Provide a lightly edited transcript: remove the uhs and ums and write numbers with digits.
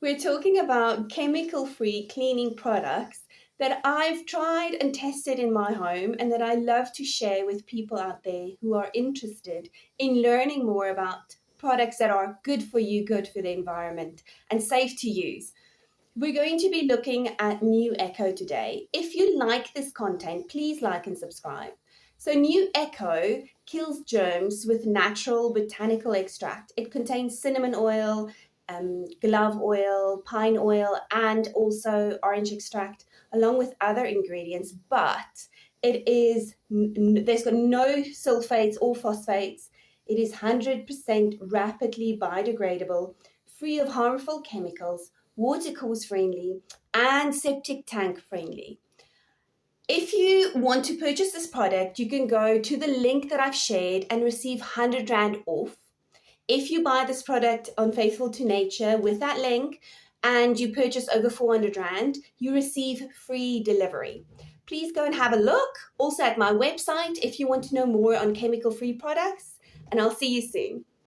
We're talking about chemical-free cleaning products that I've tried and tested in my home and that I love to share with people out there who are interested in learning more about products that are good for you, good for the environment, and safe to use. We're going to be looking at New Echo today. If you like this content, please like and subscribe. So, New Echo kills germs with natural botanical extract. It contains cinnamon oil, glove oil, pine oil, and also orange extract, along with other ingredients. But there's got no sulfates or phosphates. It is 100% rapidly biodegradable, free of harmful chemicals, watercourse friendly, and septic tank friendly. If you want to purchase this product, you can go to the link that I've shared and receive 100 Rand off. If you buy this product on Faithful to Nature with that link and you purchase over 400 Rand, you receive free delivery. Please go and have a look also at my website if you want to know more on chemical free products, and I'll see you soon.